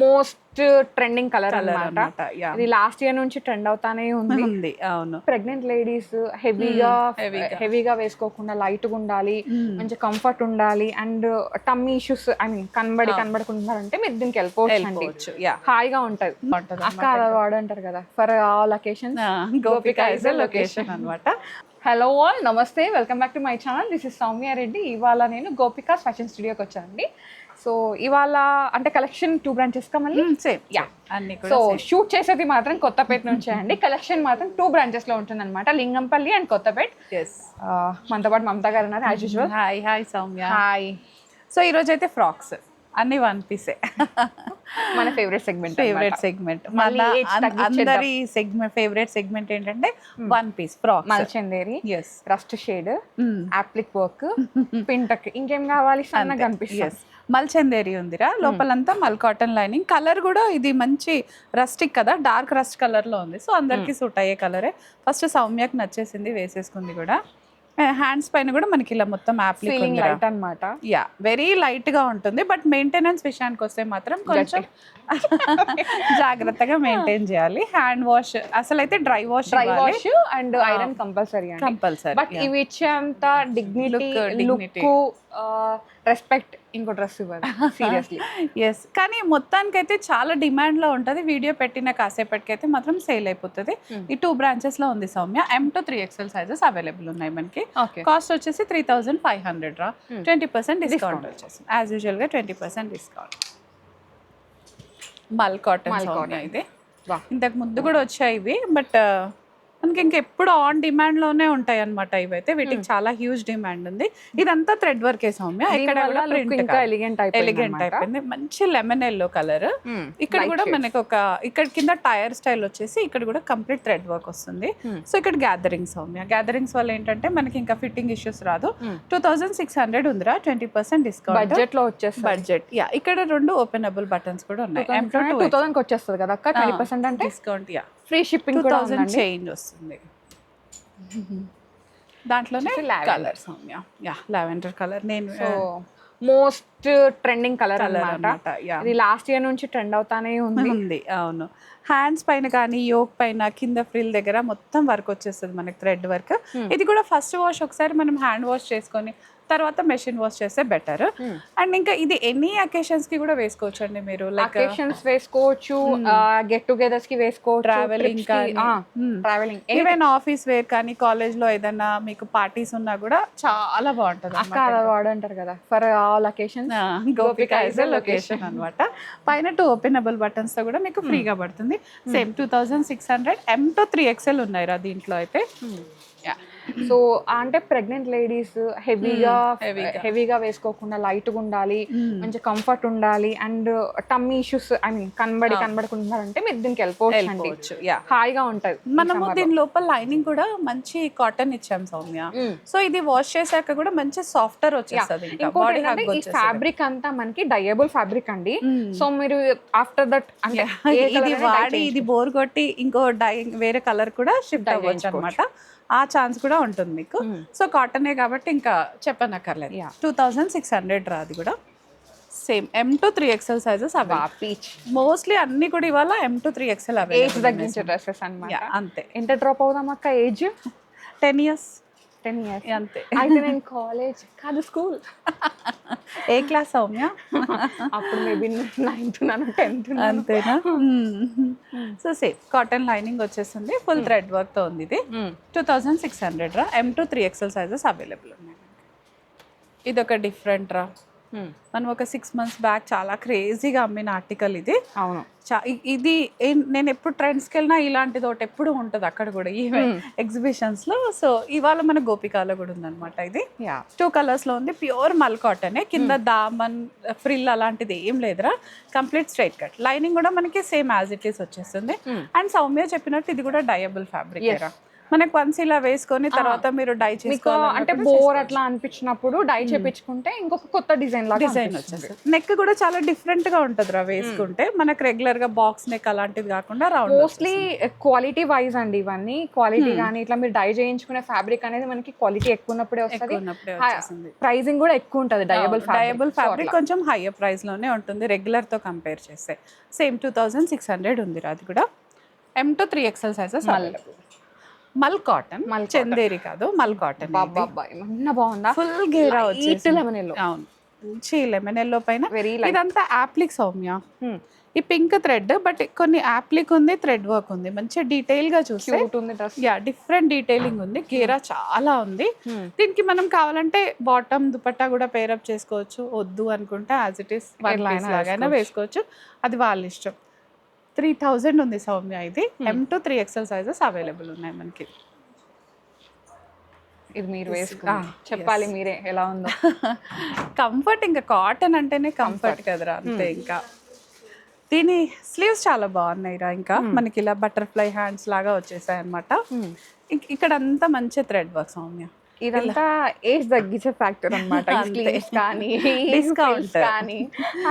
Most trending colour అన్నమాట. అన్నమాట. Yeah. ఇది లాస్ట్ ఇయర్ నుంచి ట్రెండ్ అవుతానే ఉంది. అవును. ప్రెగ్నెంట్ లేడీస్ హెవీగా వేసుకోకుండా లైట్ గా ఉండాలి, మంచి కంఫర్ట్ ఉండాలి and tummy issues I mean కనబడుకుంటున్నారంటే మీరు దీనికి వెళ్ళిపోవచ్చు. హాయిగా ఉంటది. అక్క అలా వాడంటారు కదా, for all occasions Gopika is a location అన్నమాట. Hello all, namaste, welcome back to my channel. This is Soumya Reddy. ఇవాళ నేను గోపిక ఫ్యాషన్ స్టూడియోకి వచ్చానండి. సో ఇవాళ అంటే కలెక్షన్ 2 branches కా మళ్ళీ సేమ్. యా, సో షూట్ చేసేది మాత్రం కొత్తపేట నుంచే అండి. కలెక్షన్ మాత్రం 2 branches లో ఉంటుంది అనమాట, లింగంపల్లి అండ్ కొత్తపేట. మనతో పాటు మమతా గారు ఉన్నారు as usual. Hi Soumya. Hi. So ఈరోజు అయితే ఫ్రాక్స్ అన్ని 1 piece మన ఫేవరెట్ సెగ్మెంట్. అందరి ఫేవరెట్ సెగ్మెంట్ ఏంటంటే 1 piece frock, Malchanderi, rust shade, applique work, pintuck, ఇంకేం కావాలి సన్నగా అనిపిస్తుంది. మల్చందేరి ఉందిరా, లోపలంతా మల్ కాటన్ లైనింగ్. కలర్ కూడా ఇది మంచి రస్టిక్ కదా, డార్క్ రస్ట్ కలర్ లో ఉంది. సో అందరికి సూట్ అయ్యే కలరే. ఫస్ట్ సౌమ్యకి నచ్చేసింది, వేసేసుకుంది కూడా. హ్యాండ్స్ పైన కూడా మనకి ఇలా మొత్తం ఫీలింగ్ లైట్ అన్నమాట. యా, వెరీ లైట్ గా ఉంటుంది. బట్ మెయింటెనెన్స్ విషయానికి వస్తే మాత్రం కొంచెం జాగ్రత్తగా మెయింటైన్ చేయాలి. హ్యాండ్ వాష్ అసలు అయితే dry wash and iron compulsory. But ఇవి ఇచ్చేంత డిగ్నిటీ, లుక్, రెస్పెక్ట్ ఇంకో డ్రెస్ ఇవ్వాలి సీరియస్లీ. ఎస్, కానీ మొత్తానికైతే చాలా డిమాండ్ లో ఉంటుంది. వీడియో పెట్టిన కాసేపటికైతే మాత్రం సేల్ అయిపోతుంది. ఈ 2 branches లో ఉంది Soumya. M to 3XL sizes available ఉన్నాయి మనకి. కాస్ట్ వచ్చేసి 3500 రా. 20% డిస్కౌంట్ వచ్చేసి యాజ్ యూజువల్ గా 20% డిస్కౌంట్. మల్ కాటన్ సౌమ్య ఇది. ఇంతకు ముందు కూడా వచ్చాయి ఇవి, బట్ మనకి ఇంకెప్పుడు ఆన్ డిమాండ్ లోనే ఉంటాయి అనమాట. ఇవైతే వీటికి చాలా హ్యూజ్ డిమాండ్ ఉంది. ఇదంతా థ్రెడ్ వర్క్ సౌమ్య. ఇక్కడ కూడా ఎలిగెంట్ అయిపోయింది. మంచి లెమన్ ఎల్లో కలర్. ఇక్కడ కూడా మనకి ఇక్కడ కింద టైర్ స్టైల్ వచ్చేసి ఇక్కడ కూడా కంప్లీట్ థ్రెడ్ వర్క్ వస్తుంది. సో ఇక్కడ గ్యాదరింగ్ సౌమ్య. గ్యాదరింగ్స్ వల్ల ఏంటంటే మనకి ఇంకా ఫిట్టింగ్ ఇష్యూస్ రాదు. 2600 ఉందిరా, 20% డిస్కౌంట్. బడ్జెట్ లో వచ్చేస్తుంది. బడ్జెట్. యా, ఇక్కడ 2 ఓపెనబుల్ బటన్స్ కూడా ఉన్నాయి. 2000 వచ్చేస్తుంది కదా అక్క, 20% అంటే డిస్కౌంట్. యా, ఫ్రీ షిప్పింగ్ కూడా 2000 చేంజ్ వస్తుంది. దాంట్లోనే colour Soumya. Yeah, lavender colour. నేను మోస్ట్ ట్రెండింగ్ కలర్ అన్నమాట. ఇది లాస్ట్ ఇయర్ నుంచి ట్రెండ్ అవుతానే ఉంది. అవును. హ్యాండ్స్ పైన కానీ యోక్ పైన కింద ఫ్రిల్ దగ్గర మొత్తం వర్క్ వచ్చేస్తుంది మనకి, థ్రెడ్ వర్క్. ఇది కూడా ఫస్ట్ వాష్ ఒకసారి మనం హ్యాండ్ వాష్ చేసుకొని తర్వాత మెషిన్ వాష్ చేస్తే బెటర్. అండ్ ఇంకా ఇది ఎనీ అకేషన్స్ కి కూడా వేసుకోవచ్చు అండి మీరు. లైక్ అకేషన్స్ వేసుకోవచ్చు, గెట్ టుగెదర్స్ కి వేసుకోవచ్చు, ట్రావెలింగ్ ఈవెన్ ఆఫీస్ వేర్ కానీ కాలేజ్ లో ఏదైనా మీకు పార్టీస్ ఉన్నా కూడా చాలా బాగుంటుంది. అక్క అలా వాడంటారు కదా, for all occasions Gopika is a location అన్నమాట. పైన 2 ఓపెనబుల్ బటన్స్ తో కూడా మీకు ఫ్రీగా పడుతుంది. సేమ్ 2600. M to 3XL ఉన్నాయి రా దీంట్లో అయితే. సో అంటే ప్రెగ్నెంట్ లేడీస్ హెవీగా వేసుకోకుండా లైట్ గా ఉండాలి, మంచి కంఫర్ట్ ఉండాలి and tummy issues I mean కనబడుకుంటున్నారంటే మీరు దీనికి వెళ్ళిపోవచ్చు. హాయిగా ఉంటది. మనము దీని లోపల లైనింగ్ కూడా మంచి కాటన్ ఇచ్చాం సౌమ్య. సో ఇది వాష్ చేశాక కూడా మంచి సాఫ్టర్ వచ్చేస్తుంది. ఈ ఫ్యాబ్రిక్ అంతా మనకి డయబుల్ ఫ్యాబ్రిక్ అండి. సో మీరు ఆఫ్టర్ దట్ అంటే ఇది వాడి ఇది బోర్ కొట్టి ఇంకో వేరే కలర్ కూడా షిఫ్ట్ అవ్వచ్చు అనమాట. ఆ ఛాన్స్ కూడా ఉంటుంది మీకు. సో కాటనే కాబట్టి ఇంకా చెప్పనక్కర్లేదు. 2600 రా. అది కూడా same M to 3XL sizes అవి. మోస్ట్లీ అన్ని కూడా ఇవాళ M to 3XL అవి. ఏజ్ తగ్గించే డ్రెస్సెస్ అన్నమాట. అంతే. ఎంత డ్రాప్ అవుదాం అక్క ఏజ్? 10 years అంతే. అయితే నేను కాలేజ్ కాదు, స్కూల్. ఏ క్లాస్ సౌమ్య? అప్పుడు మేబీ 9th 10th. అంతేనా? సో సేమ్ కాటన్ లైనింగ్ వచ్చేస్తుంది, ఫుల్ థ్రెడ్ వర్క్ తో ఉంది. ఇది 2600 రా. M to 3XL sizes available ఉన్నాయి. ఇది ఒక డిఫరెంట్ రా. మనం ఒక 6 months బ్యాక్ చాలా క్రేజీగా అమ్మిన ఆర్టికల్ ఇది. అవును. ఇది నేను ఎప్పుడు ట్రెండ్స్కి వెళ్ళినా ఇలాంటిది ఒకటి ఎప్పుడు ఉంటుంది అక్కడ కూడా, ఈవెన్ ఎగ్జిబిషన్స్ లో. సో ఇవాళ మన గోపికాలో కూడా ఉందన్నమాట. ఇది 2 colors లో ఉంది. ప్యూర్ మల్ కాటన్. కింద దామన్ ఫ్రిల్ అలాంటిది ఏం లేదురా, కంప్లీట్ స్ట్రైట్ కట్. లైనింగ్ కూడా మనకి సేమ్ యాజ్ ఇట్ ఈస్ వచ్చేస్తుంది. అండ్ సౌమ్య చెప్పినట్టు ఇది కూడా డయబుల్ ఫ్యాబ్రిక్. మనకి వన్స్ ఇలా వేసుకొని తర్వాత మీరు డై మీకు చేసుకోవాలి అంటే బోర్ అట్లా అనిపించినప్పుడు డై చేపించుకుంటే ఇంకొక కొత్త డిజైన్ లాగా డిజైన్ వచ్చేస్తుంది. నెక్ కూడా చాలా డిఫరెంట్ గా ఉంటది రా వేసుకుంటే, మనకు రెగ్యులర్ గా బాక్స్ నెక్ అలాంటిది కాకుండా రౌండ్. మోస్ట్లీ క్వాలిటీ వైజ్ అండి ఇవన్నీ, క్వాలిటీ కానీ ఇట్లా మీరు డై చేయించుకునే ఫ్యాబ్రిక్ అనేది మనకి క్వాలిటీ ఎక్కువ ఉన్నప్పుడే వస్తుంది, ప్రైసింగ్ కూడా ఎక్కువ ఉంటుంది. డయబుల్ ఫ్యాబ్రిక్ కొంచెం హైయర్ ప్రైస్ లోనే ఉంటుంది రెగ్యులర్ తో కంపేర్ చేస్తే. సేమ్ 2600 ఉంది రా, అది కూడా M to 3XL సైజెస్. మల్ కాటన్, చందేరి కాదు, మల్ కాటన్. బాగుందా? ఫుల్ గేరా వచ్చేసి లెమన్ ఎల్లో. అవును, మంచి లెమన్ ఎల్లో పైన ఇదంతా యాప్లిక్ సౌమ్య. ఈ పింక్ థ్రెడ్, బట్ కొన్ని యాప్లిక్ ఉంది, థ్రెడ్ వర్క్ ఉంది, మంచి డీటెయిల్ గా చూస్తే యా డిఫరెంట్ డీటెయిలింగ్ ఉంది. గేరా చాలా ఉంది. దీనికి మనం కావాలంటే బాటమ్ దుపట్టా కూడా పేరప్ చేసుకోవచ్చు, వద్దు అనుకుంటే యాజ్ ఇట్ ఈస్ లాగైనా వేసుకోవచ్చు, అది వాళ్ళ ఇష్టం. 3000 ఉంది సౌమ్య. ఇది M to 3XL sizes available ఉన్నాయి మనకి. ఇది మీరు వేసుకుని చెప్పాలి మీరే ఎలా ఉందో. కంఫర్ట్, ఇంకా కాటన్ అంటేనే కంఫర్ట్ కదరా, అంతే. ఇంకా దీని స్లీవ్స్ చాలా బాగున్నాయి రా, ఇంకా మనకి ఇలా బటర్ఫ్లై హ్యాండ్స్ లాగా వచ్చేసాయి అనమాట. ఇక్కడ అంతా మంచి థ్రెడ్ వర్క్ సౌమ్య. ఇదంతా ఏజ్ తగ్గించే ఫ్యాక్టర్ అనమాట, కానీ డిస్కౌంట్ కానీ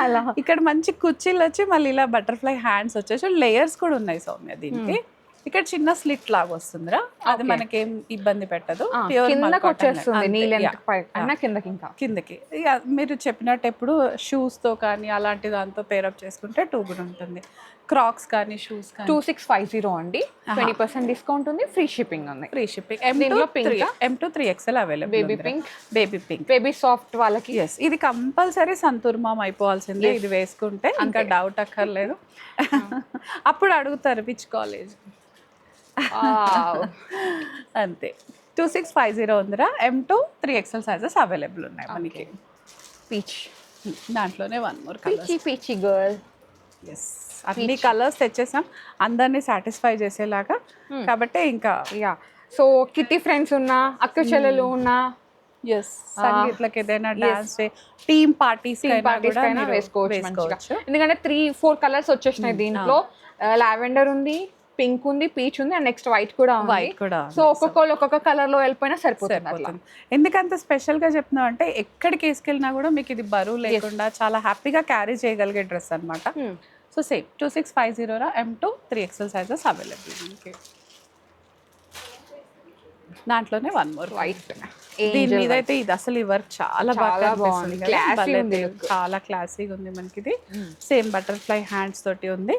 అలా. ఇక్కడ మంచి కుర్చీలు వచ్చి మళ్ళీ ఇలా బటర్ఫ్లై హ్యాండ్స్ వచ్చేసి లేయర్స్ కూడా ఉన్నాయి సౌమ్య దీనికి. ఇక్కడ చిన్న స్లిట్ లాగా వస్తుందిరా, అది మనకేం ఇబ్బంది పెట్టదు. కిందకి మీరు చెప్పినట్టు ఎప్పుడు షూస్ తో కానీ అలాంటి దాంతో పేరప్ చేసుకుంటే 2 కూడా ఉంటుంది. క్రాక్స్ కానీ షూస్ కానీ 2650 అండి. 20% డిస్కౌంట్ ఉంది, ఫ్రీ షిప్పింగ్ ఉంది. Free shipping. M to 3XL available. Baby pink, baby soft వాళ్ళకి. ఎస్, ఇది కంపల్సరీ సంతూర్ మామ్ అయిపోవాల్సిందే. ఇది వేసుకుంటే ఇంకా డౌట్ అక్కర్లేదు. అప్పుడు అడుగుతారు విచ్ కాలేజ్ అంతే. 2650 ఉందిరా. M to 3XL sizes available ఉన్నాయి మనకి. పీచ్, దాంట్లోనే one more peachy girl. Yes, అన్ని కలర్స్ తెచ్చేసాం అందరినీ సాటిస్ఫై చేసేలాగా. కాబట్టి ఇంకా యా, సో కిట్టి ఫ్రెండ్స్ ఉన్నా, అక్క చెల్లెలు ఉన్నా, ఎస్ సంగీత్లకి ఏదైనా డాన్స్ టీమ్ పార్టీస్ అయినా వేసుకోవచ్చు. ఎందుకంటే 3-4 కలర్స్ వచ్చేసినాయి దీంట్లో. లావెండర్ ఉంది, పింక్ ఉంది, పీచ్ ఉంది, అండ్ నెక్స్ట్ వైట్ కూడా కూడా. సో ఒక్కొక్క కలర్ లో వెళ్ళిపోయినా సరిపోతుంది. ఎందుకంత స్పెషల్ గా చెప్తున్నాం అంటే ఎక్కడికి వేసుకెళ్ళినా కూడా మీకు ఇది బరువు లేకుండా చాలా హ్యాపీగా క్యారీ చేయగలిగే డ్రెస్ అనమాట. సో సేమ్ 2650 రా. M to 3XL sizes available. దాంట్లోనే వన్ మోర్ వైట్. దీని మీద అయితే ఇది అసలు ఈ వర్క్ చాలా బాగా బాగుంది, చాలా క్లాసీగా ఉంది మనకి. ఇది సేమ్ బటర్ఫ్లై హ్యాండ్స్ తోటి ఉంది,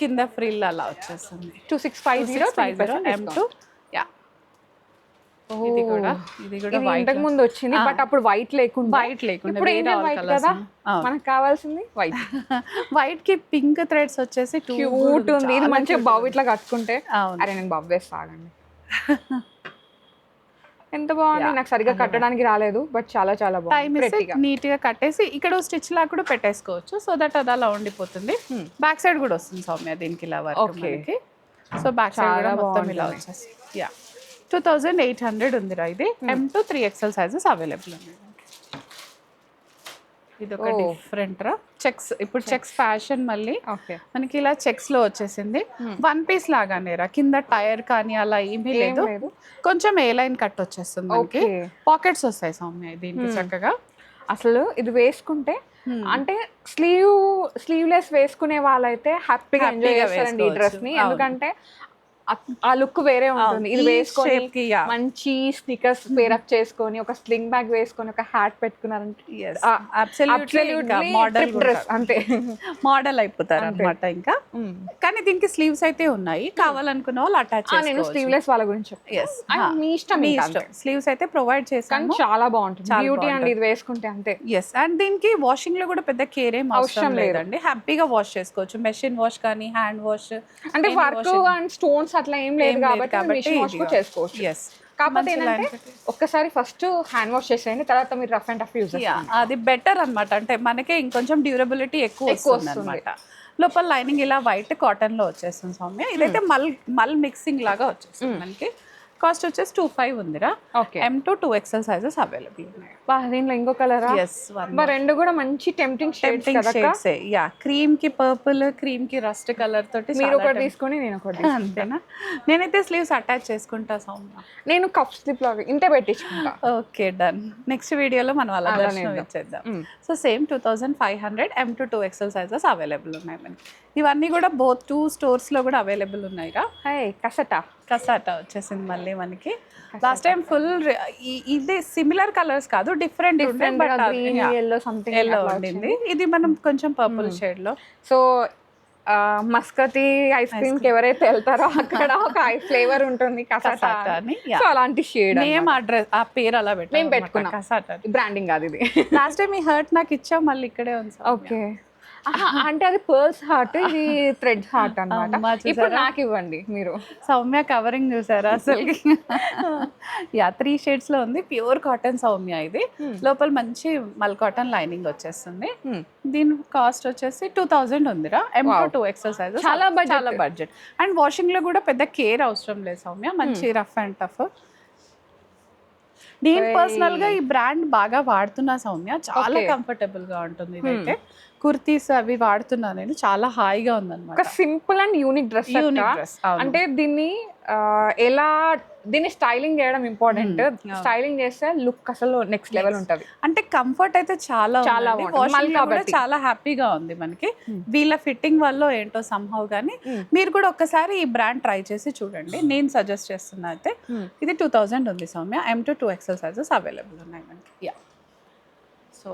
కింద ఫ్రిల్ అలా వచ్చేస్తుంది. 2650 M to యా. ఇది కూడా ఇంతకు ముందు వచ్చింది, బట్ అప్పుడు వైట్ లేకుండా కదా మనకు కావాల్సింది వైట్. వైట్ కి పింక్ థ్రెడ్స్ వచ్చేసి క్యూట్ ఉంది. ఇది మంచిగా బాబు ఇట్లా కట్టుకుంటే, అరే నేను బాబు వేస్తాగండి. ఎంత బాగుంది. నాకు సరిగా కట్టడానికి రాలేదు, బట్ చాలా చాలా బాగుంది. నీట్ గా కట్టేసి ఇక్కడ స్టిచ్ లా కూడా పెట్టేసుకోవచ్చు, సో దట్ అది అలా ఉండిపోతుంది. బ్యాక్ సైడ్ కూడా వస్తుంది సౌమ్య దీనికి ఇలా వర్క్. సో బ్యాక్ సైడ్ కూడా మొత్తం ఇలా వచ్చేసి యా 2800 ఉందిరా. ఇది M to 3XL sizes available ఉన్నాయి. ఇది ఒక డిఫరెంట్ రా చెక్స్. ఇప్పుడు చెక్స్ ఫ్యాషన్ మళ్ళీ మనకి ఇలా చెక్స్ లో వచ్చేసింది. వన్ పీస్ లాగానే రా, కింద టైర్ కానీ అలా ఏమీ లేదు, కొంచెం ఏ లైన్ కట్ వచ్చేస్తుంది మనకి. పాకెట్స్ వస్తాయి సౌమ్య దీనికి చక్కగా. అసలు ఇది వేసుకుంటే అంటే స్లీవ్లెస్ వేసుకునే వాళ్ళైతే హ్యాపీగా ఎంజాయ్ చేస్తారండి ఈ డ్రెస్ ని. ఎందుకంటే ఆ లుక్ వేరే ఉంటుంది. ఇది వేసుకొని మంచి స్నికర్స్ పేరప్ చేసుకొని, ఒక స్లింగ్ బ్యాగ్ వేసుకొని, ఒక హ్యాట్ పెట్టుకున్నారంటే అంతే మోడల్ అయిపోతారు అనమాట. ఇంకా కానీ దీనికి స్లీవ్స్ అయితే ఉన్నాయి, కావాలనుకున్న వాళ్ళు అటాచ్. నేను స్లీవ్లెస్ వాళ్ళ గురించి మీ ఇష్టం, స్లీవ్స్ అయితే ప్రొవైడ్ చేస్తాను. చాలా బాగుంటుంది, బ్యూటీ అండి ఇది వేసుకుంటే అంతే. ఎస్, అండ్ దీనికి వాషింగ్ లో కూడా పెద్ద కేర్ ఏం అవసరం లేదండి, హ్యాపీగా వాష్ చేసుకోవచ్చు. మెషిన్ వాష్ కానీ హ్యాండ్ వాష్, అంటే వర్క్ అండ్ స్టోన్స్ అట్లా ఏం లేదు కాబట్టి మెషిన్ వాష్ కూడా చేసుకోవచ్చు. కాకపోతే ఏంటంటే ఒక్కసారి ఫస్ట్ హ్యాండ్ వాష్ చేసేయండి, తర్వాత మీరు రఫ్ అండ్ టఫ్ యూజ్ చేయండి. అది బెటర్ అనమాట. అంటే మనకే ఇంకొంచెం డ్యూరబిలిటీ ఎక్కువ వస్తుంది అనమాట. లోపల లైనింగ్ ఇలా వైట్ కాటన్ లో వచ్చేస్తుంది సౌమ్య. ఇదైతే మల్ మిక్సింగ్ లాగా వచ్చేస్తుంది మనకి. కాస్ట్ వచ్చేసి 25 ఉందిరా. M to 2XL sizes available ఉన్నాయి. దీంట్లో ఇంకో కలరా? ఎస్, రెండు కూడా మంచి టెంప్టింగ్ షేడ్స్ కదా. షేడ్స్ యా, క్రీమ్ కి పర్పుల్, క్రీమ్ కి రస్ట్ కలర్ తోటి. మీరు ఒకటి తీసుకొని నేను ఒకటి. అంతేనా? నేనైతే స్లీవ్స్ అటాచ్ చేసుకుంటా సౌమ్య. నేను కప్ స్లిప్ లాగా ఇంతే పెట్టించుకుంటా. Okay done. నెక్స్ట్ వీడియోలో మనం అలా దర్శనం ఇచ్చేద్దాం. So same 2500 M to 2XL sizes available ఉన్నాయి మనకి. ఇవన్నీ కూడా బోత్ 2 స్టోర్స్ లో కూడా అవైలబుల్ ఉన్నాయిగా. కసాటా వచ్చేసింది మళ్ళీ మనకి. లాస్ట్ టైం ఫుల్ ఇది సిమిలర్ కలర్స్ కాదు, డిఫరెంట్ ఎల్లో సంథింగ్ ఎల్లో ఉండింది. ఇది మనం కొంచెం పర్పుల్ షేడ్ లో. సో మస్కతి ఐస్ క్రీమ్ కి ఎవరైతే వెళ్తారో అక్కడ ఒక ఫ్లేవర్ ఉంటుంది కసాటా అని. సో అలాంటి షేడ్ నేమ్ అడ్రస్ ఆ పేరు అలా పెట్టుకున్నాం. కసాటా బ్రాండింగ్ కాదు ఇది. లాస్ట్ టైం ఈ హర్ట్ నాకు ఇచ్చాం, మళ్ళీ ఇక్కడే ఉంది. ఓకే, అంటే అది పర్ల్స్ హార్ట్, ఇది థ్రెడ్ హార్ట్ అన్నమాట. ఇప్పుడు నాకు ఇవ్వండి మీరు. సౌమ్య కవరింగ్ చూసారా అసలు? యా 3 షేడ్స్ లో ఉంది. ప్యూర్ కాటన్ సౌమ్య ఇది. లోపల మంచి మల్ కాటన్ లైనింగ్ వచ్చేస్తుంది. దీని కాస్ట్ వచ్చేసి 2000 ఉందిరా. M to 2XL size. చాలా బడ్జెట్. అండ్ వాషింగ్ లో కూడా పెద్ద కేర్ అవసరం లేదు సౌమ్య. మంచి రఫ్ అండ్ టఫ్. నేను పర్సనల్ గా ఈ బ్రాండ్ బాగా వాడుతున్నా సౌమ్య. చాలా కంఫర్టబుల్ గా ఉంటుంది ఇదైతే. కుర్తీస్ అవి వాడుతున్నా నేను, చాలా హాయిగా ఉందన్నమాట. Simple and unique dress. అంటే దీన్ని స్టైలింగ్ చేయడం ఇంపార్టెంట్. స్టైలింగ్ చేస్తే లుక్ అసలు నెక్స్ట్ లెవెల్ ఉంటది. అంటే కంఫర్ట్ అయితే చాలా చాలా హ్యాపీగా ఉంది మనకి. వీళ్ళ ఫిట్టింగ్ వల్ల ఏంటో సంహవ్ గానీ మీరు కూడా ఒక్కసారి ఈ బ్రాండ్ ట్రై చేసి చూడండి. నేను సజెస్ట్ చేస్తున్నా అయితే. ఇది 2000 ఉంది Soumya. M to 2XL sizes available ఉన్నాయి మనకి. Yeah, so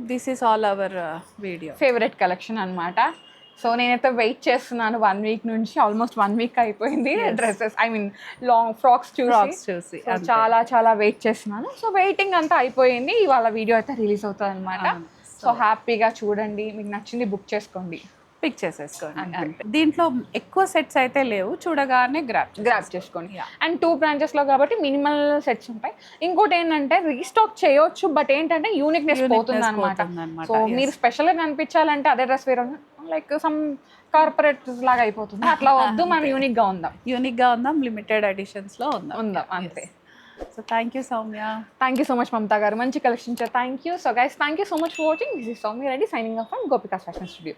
this is all our video favourite collection అన్నమాట. సో నేనైతే వెయిట్ చేస్తున్నాను 1 వీక్ నుంచి. ఆల్మోస్ట్ 1 వీక్ అయిపోయింది dresses, I mean long frocks చూసి చాలా వెయిట్ చేస్తున్నాను. సో వెయిటింగ్ అంతా అయిపోయింది. ఇవాళ వీడియో అయితే రిలీజ్ అవుతుంది అనమాట. సో హ్యాపీగా చూడండి, మీకు నచ్చింది బుక్ చేసుకోండి, పిక్ చేసేసుకోండి. దీంట్లో ఎక్కువ సెట్స్ అయితే లేవు, చూడగానే గ్రాప్ చేసుకోండి. అండ్ 2 branches లో కాబట్టి మినిమల్ సెట్స్ ఉంటాయి. ఇంకోటి ఏంటంటే రీస్టాక్ చేయొచ్చు, బట్ ఏంటంటే యూనిక్నెస్ పోతుంది అనమాట. సో మీరు స్పెషల్ గా కనిపించాలంటే అదే డ్రెస్ వేరే లైక్ సమ్ కార్పొరేట్ లాగా అయిపోతుంది. అట్లా వద్దు, మనం యూనిక్ గా ఉందాం, లిమిటెడ్ ఎడిషన్స్ లో ఉందాం అంతే. So thank you Soumya. Thank you so much Mamata గారు, మంచి collection. Thank you. So guys, thank you so much for watching. This is Soumya Reddy signing off from gopikas fashion studio.